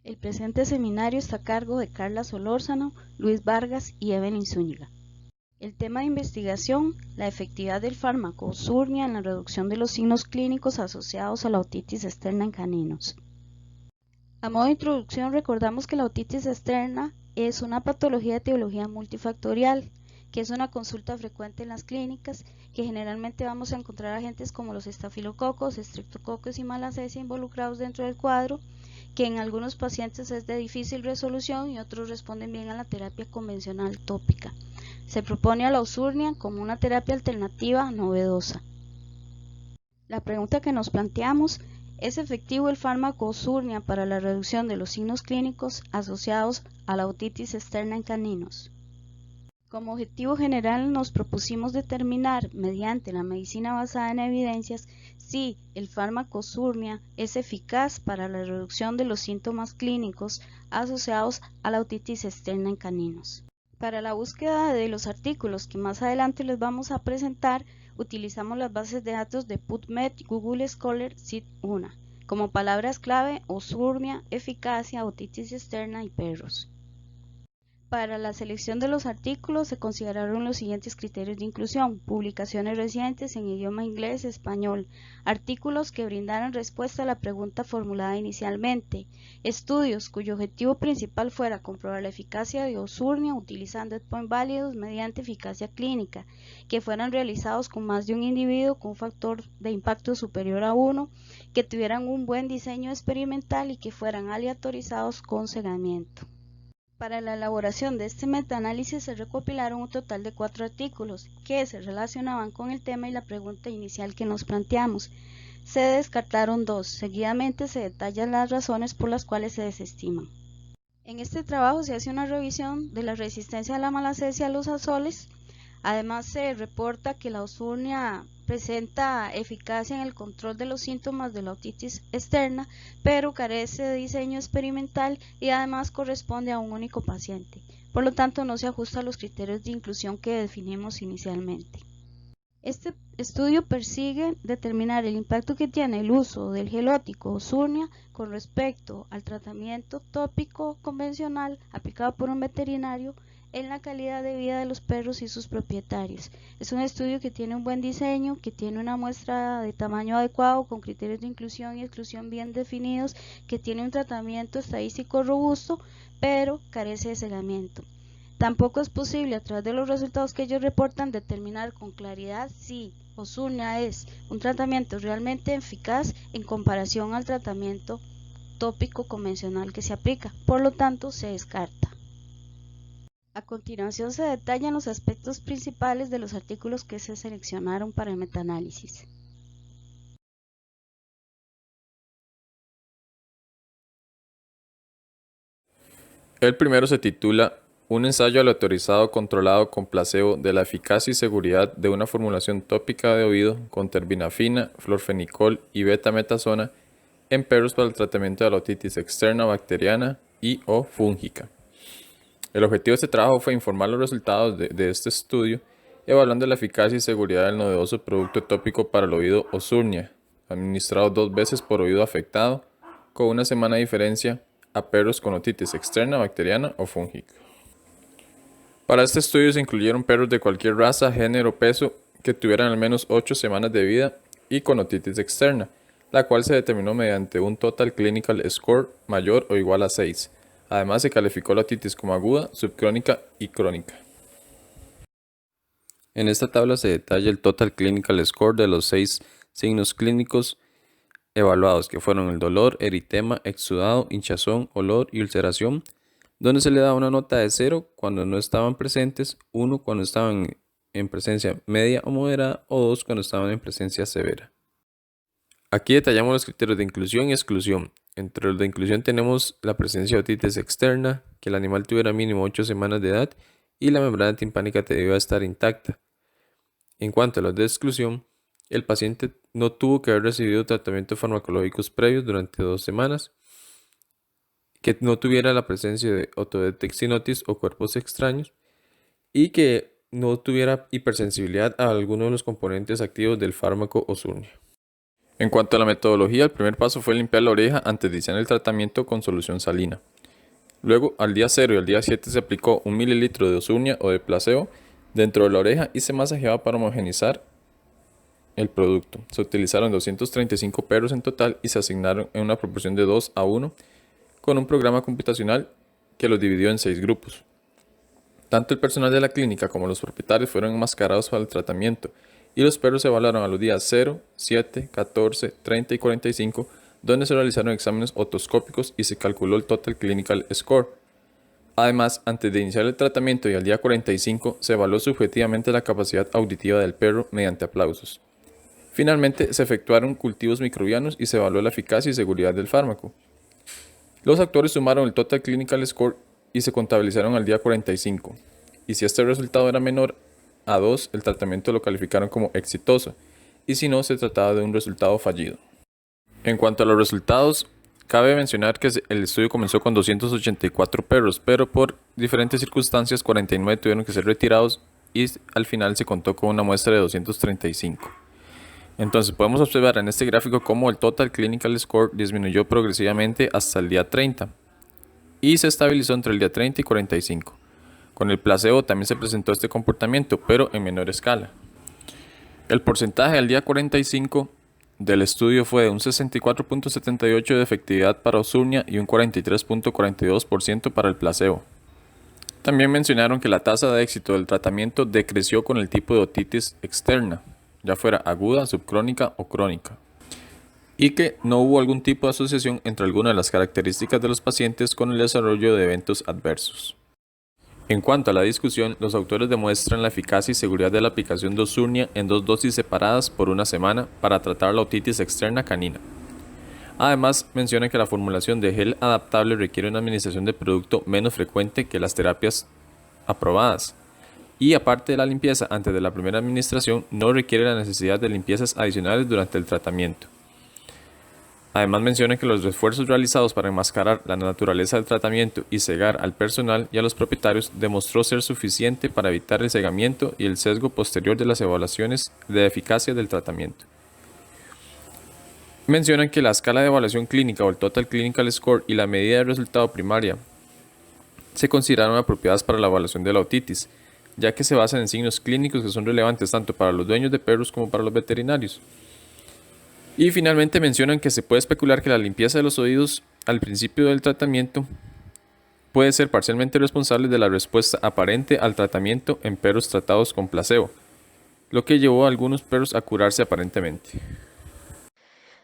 El presente seminario está a cargo de Carla Solórzano, Luis Vargas y Evelyn Zúñiga. El tema de investigación, la efectividad del fármaco Osurnia en la reducción de los signos clínicos asociados a la otitis externa en caninos. A modo de introducción, recordamos que la otitis externa es una patología de etiología multifactorial, que es una consulta frecuente en las clínicas, que generalmente vamos a encontrar agentes como los estafilococos, estreptococos y malacesia involucrados dentro del cuadro, que en algunos pacientes es de difícil resolución y otros responden bien a la terapia convencional tópica. Se propone a la Osurnia como una terapia alternativa novedosa. La pregunta que nos planteamos: ¿es efectivo el fármaco Osurnia para la reducción de los signos clínicos asociados a la otitis externa en caninos? Como objetivo general nos propusimos determinar, mediante la medicina basada en evidencias, si el fármaco Osurnia es eficaz para la reducción de los síntomas clínicos asociados a la otitis externa en caninos. Para la búsqueda de los artículos que más adelante les vamos a presentar, utilizamos las bases de datos de PubMed y Google Scholar Cit1, como palabras clave: Osurnia, eficacia, otitis externa y perros. Para la selección de los artículos se consideraron los siguientes criterios de inclusión: publicaciones recientes en idioma inglés y español, artículos que brindaran respuesta a la pregunta formulada inicialmente, estudios cuyo objetivo principal fuera comprobar la eficacia de Osurnia utilizando endpoints válidos mediante eficacia clínica, que fueran realizados con más de un individuo con un factor de impacto superior a 1, que tuvieran un buen diseño experimental y que fueran aleatorizados con segmento. Para la elaboración de este metaanálisis se recopilaron un total de 4 artículos que se relacionaban con el tema y la pregunta inicial que nos planteamos. Se descartaron 2, seguidamente se detallan las razones por las cuales se desestiman. En este trabajo se hace una revisión de la resistencia a la malacesia a los azoles. Además se reporta que la Osurnia presenta eficacia en el control de los síntomas de la otitis externa, pero carece de diseño experimental y además corresponde a un único paciente. Por lo tanto, no se ajusta a los criterios de inclusión que definimos inicialmente. Este estudio persigue determinar el impacto que tiene el uso del gel óptico Osurnia con respecto al tratamiento tópico convencional aplicado por un veterinario en la calidad de vida de los perros y sus propietarios. Es un estudio que tiene un buen diseño, que tiene una muestra de tamaño adecuado con criterios de inclusión y exclusión bien definidos, que tiene un tratamiento estadístico robusto, pero carece de segmento. Tampoco es posible, a través de los resultados que ellos reportan, determinar con claridad si Osurnia es un tratamiento realmente eficaz en comparación al tratamiento tópico convencional que se aplica. Por lo tanto, se descarta. A continuación se detallan los aspectos principales de los artículos que se seleccionaron para el metaanálisis. El primero se titula Un ensayo aleatorizado controlado con placebo de la eficacia y seguridad de una formulación tópica de oído con terbinafina, florfenicol y betametasona en perros para el tratamiento de la otitis externa bacteriana y o fúngica. El objetivo de este trabajo fue informar los resultados de este estudio, evaluando la eficacia y seguridad del novedoso producto tópico para el oído Osurnia, administrado 2 veces por oído afectado, con una semana de diferencia, a perros con otitis externa bacteriana o fúngica. Para este estudio se incluyeron perros de cualquier raza, género, peso, que tuvieran al menos 8 semanas de vida y con otitis externa, la cual se determinó mediante un Total Clinical Score mayor o igual a 6. Además se calificó la otitis como aguda, subcrónica y crónica. En esta tabla se detalla el Total Clinical Score de los 6 signos clínicos evaluados, que fueron el dolor, eritema, exudado, hinchazón, olor y ulceración, donde se le da una nota de 0 cuando no estaban presentes, 1 cuando estaban en presencia media o moderada o 2 cuando estaban en presencia severa. Aquí detallamos los criterios de inclusión y exclusión. Entre los de inclusión tenemos la presencia de otitis externa, que el animal tuviera mínimo 8 semanas de edad y la membrana timpánica debía estar intacta. En cuanto a los de exclusión, el paciente no tuvo que haber recibido tratamientos farmacológicos previos durante 2 semanas, que no tuviera la presencia de otodetectinotis o cuerpos extraños y que no tuviera hipersensibilidad a alguno de los componentes activos del fármaco Osurnia. En cuanto a la metodología, el primer paso fue limpiar la oreja antes de iniciar el tratamiento con solución salina. Luego, al día 0 y al día 7 se aplicó 1 mililitro de osurnia o de placebo dentro de la oreja y se masajeaba para homogenizar el producto. Se utilizaron 235 perros en total y se asignaron en una proporción de 2 a 1 con un programa computacional que los dividió en 6 grupos. Tanto el personal de la clínica como los propietarios fueron enmascarados para el tratamiento y los perros se evaluaron a los días 0, 7, 14, 30 y 45, donde se realizaron exámenes otoscópicos y se calculó el Total Clinical Score. Además, antes de iniciar el tratamiento y al día 45, se evaluó subjetivamente la capacidad auditiva del perro mediante aplausos. Finalmente, se efectuaron cultivos microbianos y se evaluó la eficacia y seguridad del fármaco. Los actores sumaron el Total Clinical Score y se contabilizaron al día 45. Y si este resultado era menor a 2, el tratamiento lo calificaron como exitoso, y si no, se trataba de un resultado fallido. En cuanto a los resultados, cabe mencionar que el estudio comenzó con 284 perros, pero por diferentes circunstancias 49 tuvieron que ser retirados y al final se contó con una muestra de 235. Entonces podemos observar en este gráfico cómo el Total Clinical Score disminuyó progresivamente hasta el día 30 y se estabilizó entre el día 30 y 45. Con el placebo también se presentó este comportamiento, pero en menor escala. El porcentaje al día 45 del estudio fue de un 64.78% de efectividad para osurnia y un 43.42% para el placebo. También mencionaron que la tasa de éxito del tratamiento decreció con el tipo de otitis externa, ya fuera aguda, subcrónica o crónica, y que no hubo algún tipo de asociación entre alguna de las características de los pacientes con el desarrollo de eventos adversos. En cuanto a la discusión, los autores demuestran la eficacia y seguridad de la aplicación de osurnia en 2 dosis separadas por una semana para tratar la otitis externa canina. Además, mencionan que la formulación de gel adaptable requiere una administración de producto menos frecuente que las terapias aprobadas. Y aparte de la limpieza antes de la primera administración, no requiere la necesidad de limpiezas adicionales durante el tratamiento. Además menciona que los esfuerzos realizados para enmascarar la naturaleza del tratamiento y cegar al personal y a los propietarios demostró ser suficiente para evitar el cegamiento y el sesgo posterior de las evaluaciones de eficacia del tratamiento. Mencionan que la escala de evaluación clínica o el Total Clinical Score y la medida de resultado primaria se consideraron apropiadas para la evaluación de la otitis, ya que se basan en signos clínicos que son relevantes tanto para los dueños de perros como para los veterinarios. Y finalmente mencionan que se puede especular que la limpieza de los oídos al principio del tratamiento puede ser parcialmente responsable de la respuesta aparente al tratamiento en perros tratados con placebo, lo que llevó a algunos perros a curarse aparentemente.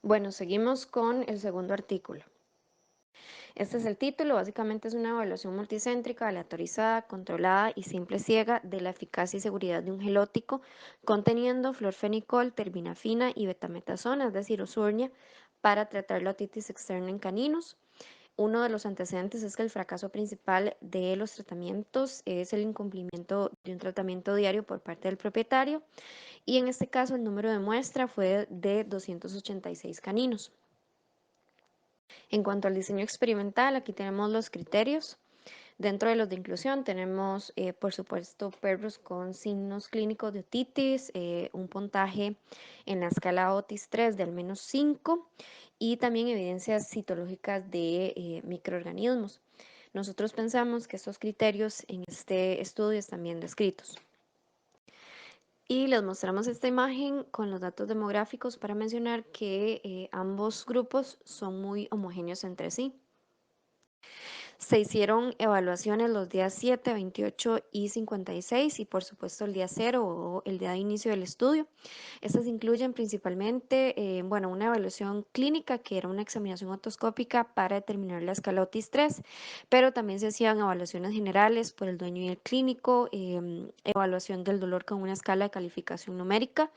Bueno, seguimos con el segundo artículo. Este es el título, básicamente es una evaluación multicéntrica, aleatorizada, controlada y simple ciega de la eficacia y seguridad de un gelótico conteniendo florfenicol, terbinafina y betametasona, es decir, osurnia, para tratar la otitis externa en caninos. Uno de los antecedentes es que el fracaso principal de los tratamientos es el incumplimiento de un tratamiento diario por parte del propietario y en este caso el número de muestra fue de 286 caninos. En cuanto al diseño experimental, aquí tenemos los criterios. Dentro de los de inclusión tenemos, por supuesto, perros con signos clínicos de otitis, un puntaje en la escala OTIS 3 de al menos 5 y también evidencias citológicas de microorganismos. Nosotros pensamos que estos criterios en este estudio están bien descritos. Y les mostramos esta imagen con los datos demográficos para mencionar que ambos grupos son muy homogéneos entre sí. Se hicieron evaluaciones los días 7, 28 y 56 y por supuesto el día 0 o el día de inicio del estudio. Estas incluyen principalmente una evaluación clínica que era una examinación otoscópica para determinar la escala OTIS 3, pero también se hacían evaluaciones generales por el dueño y el clínico, evaluación del dolor con una escala de calificación numérica.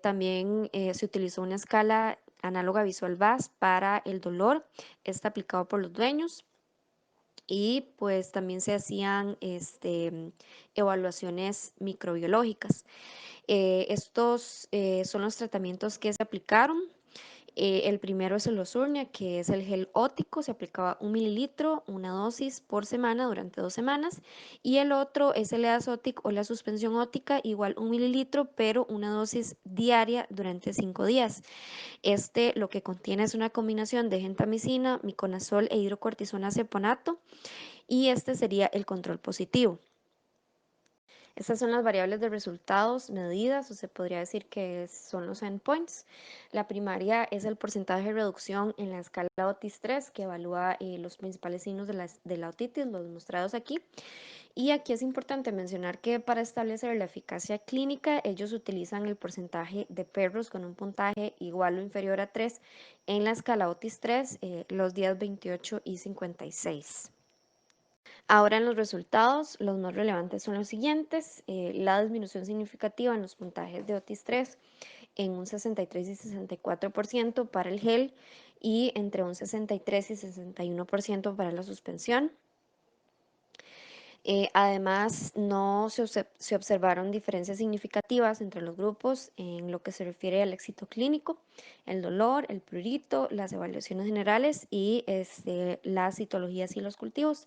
También se utilizó una escala análoga visual VAS para el dolor, está aplicado por los dueños. Y pues también se hacían evaluaciones microbiológicas. Estos son los tratamientos que se aplicaron El primero es el Osurnia, que es el gel ótico, se aplicaba 1 mililitro, una dosis por semana durante 2 semanas. Y el otro es el Easotic o la suspensión ótica, igual 1 mililitro, pero una dosis diaria durante 5 días. Este lo que contiene es una combinación de gentamicina, miconazol e hidrocortisona ceponato, y este sería el control positivo. Estas son las variables de resultados medidas, o se podría decir que son los endpoints. La primaria es el porcentaje de reducción en la escala OTIS-3, que evalúa los principales signos de la otitis, los mostrados aquí. Y aquí es importante mencionar que para establecer la eficacia clínica, ellos utilizan el porcentaje de perros con un puntaje igual o inferior a 3 en la escala OTIS-3, los días 28 y 56. Ahora en los resultados, los más relevantes son los siguientes. La disminución significativa en los puntajes de OTIS-3 en un 63 y 64% para el gel y entre un 63 y 61% para la suspensión. Además, no se observaron diferencias significativas entre los grupos en lo que se refiere al éxito clínico, el dolor, el prurito, las evaluaciones generales y las citologías y los cultivos.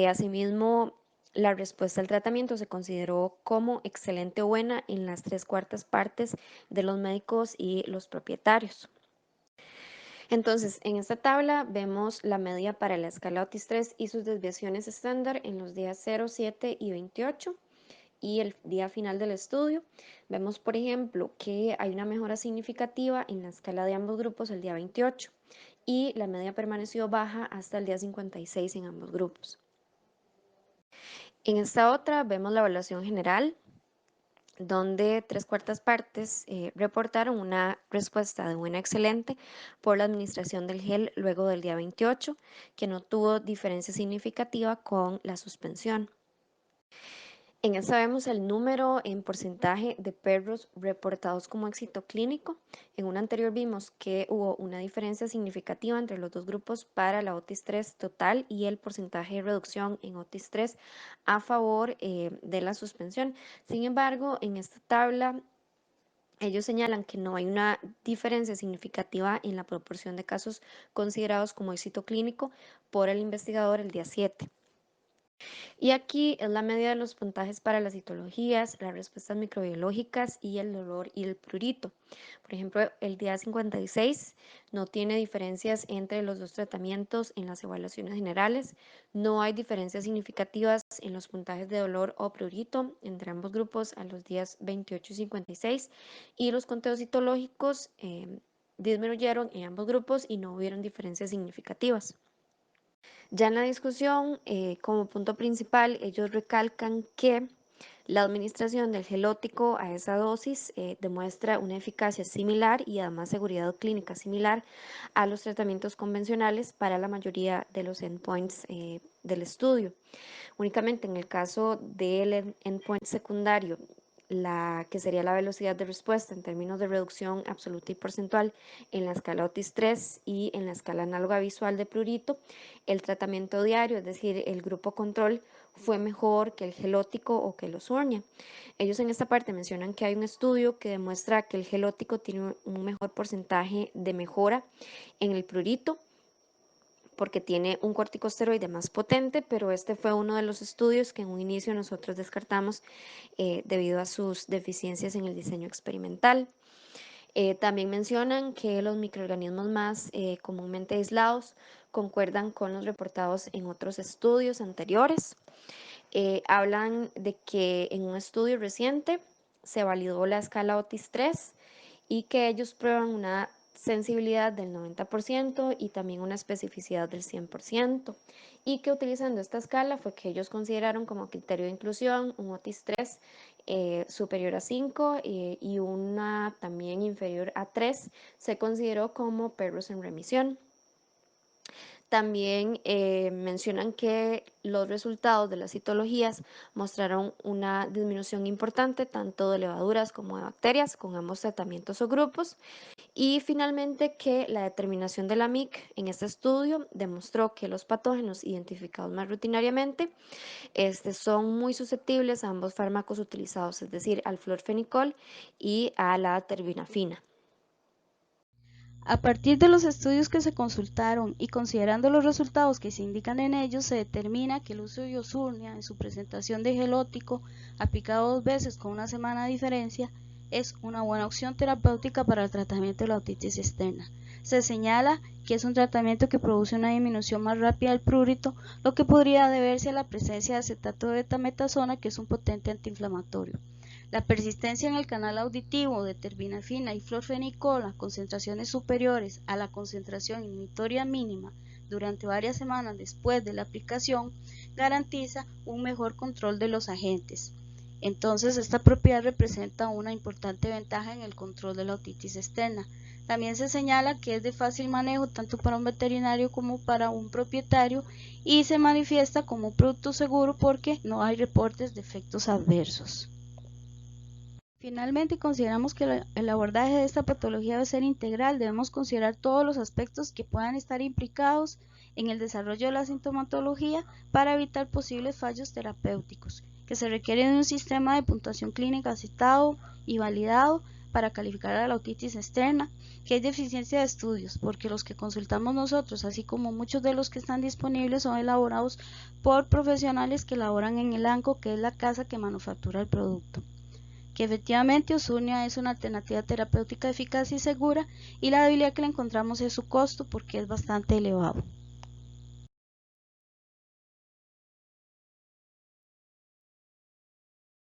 Asimismo, la respuesta al tratamiento se consideró como excelente o buena en las 3/4 partes de los médicos y los propietarios. Entonces, en esta tabla vemos la media para la escala OTIS-3 y sus desviaciones estándar en los días 0, 7 y 28 y el día final del estudio. Vemos, por ejemplo, que hay una mejora significativa en la escala de ambos grupos el día 28 y la media permaneció baja hasta el día 56 en ambos grupos. En esta otra vemos la evaluación general, donde 3/4 partes reportaron una respuesta de buena excelente por la administración del gel luego del día 28, que no tuvo diferencia significativa con la suspensión. En esta vemos el número en porcentaje de perros reportados como éxito clínico. En una anterior vimos que hubo una diferencia significativa entre los dos grupos para la OTIS-3 total y el porcentaje de reducción en OTIS-3 a favor de la suspensión. Sin embargo, en esta tabla ellos señalan que no hay una diferencia significativa en la proporción de casos considerados como éxito clínico por el investigador el día 7. Y aquí es la medida de los puntajes para las citologías, las respuestas microbiológicas y el dolor y el prurito. Por ejemplo, el día 56 no tiene diferencias entre los dos tratamientos en las evaluaciones generales. No hay diferencias significativas en los puntajes de dolor o prurito entre ambos grupos a los días 28 y 56. Y los conteos citológicos disminuyeron en ambos grupos y no hubieron diferencias significativas. Ya en la discusión, como punto principal, ellos recalcan que la administración del gel óptico a esa dosis demuestra una eficacia similar y además seguridad clínica similar a los tratamientos convencionales para la mayoría de los endpoints del estudio. Únicamente en el caso del endpoint secundario, la que sería la velocidad de respuesta en términos de reducción absoluta y porcentual en la escala OTIS-3 y en la escala análoga visual de prurito, el tratamiento diario, es decir, el grupo control, fue mejor que el gel óptico o que el Osurnia. Ellos en esta parte mencionan que hay un estudio que demuestra que el gel óptico tiene un mejor porcentaje de mejora en el prurito porque tiene un corticosteroide más potente, pero este fue uno de los estudios que en un inicio nosotros descartamos debido a sus deficiencias en el diseño experimental. También mencionan que los microorganismos más comúnmente aislados concuerdan con los reportados en otros estudios anteriores. Hablan de que en un estudio reciente se validó la escala OTIS-3 y que ellos prueban una sensibilidad del 90% y también una especificidad del 100%, y que utilizando esta escala fue que ellos consideraron como criterio de inclusión un OTIS-3 superior a 5 y una también inferior a 3 se consideró como perros en remisión. También mencionan que los resultados de las citologías mostraron una disminución importante tanto de levaduras como de bacterias con ambos tratamientos o grupos. Y finalmente que la determinación de la MIC en este estudio demostró que los patógenos identificados más rutinariamente son muy susceptibles a ambos fármacos utilizados, es decir, al florfenicol y a la terbinafina. A partir de los estudios que se consultaron y considerando los resultados que se indican en ellos, se determina que el uso de Osurnia en su presentación de gel óptico aplicado 2 veces con una semana de diferencia es una buena opción terapéutica para el tratamiento de la otitis externa. Se señala que es un tratamiento que produce una disminución más rápida del prurito, lo que podría deberse a la presencia de acetato de betametasona, que es un potente antiinflamatorio. La persistencia en el canal auditivo de terbinafina y florfenicol a concentraciones superiores a la concentración inhibitoria mínima durante varias semanas después de la aplicación garantiza un mejor control de los agentes. Entonces, esta propiedad representa una importante ventaja en el control de la otitis externa. También se señala que es de fácil manejo tanto para un veterinario como para un propietario y se manifiesta como un producto seguro porque no hay reportes de efectos adversos. Finalmente, consideramos que el abordaje de esta patología debe ser integral. Debemos considerar todos los aspectos que puedan estar implicados en el desarrollo de la sintomatología para evitar posibles fallos terapéuticos, que se requiere de un sistema de puntuación clínica aceptado y validado para calificar a la otitis externa, que hay deficiencia de estudios, porque los que consultamos nosotros, así como muchos de los que están disponibles, son elaborados por profesionales que laboran en el ANCO, que es la casa que manufactura el producto. Que efectivamente Osurnia es una alternativa terapéutica eficaz y segura, y la debilidad que le encontramos es su costo porque es bastante elevado.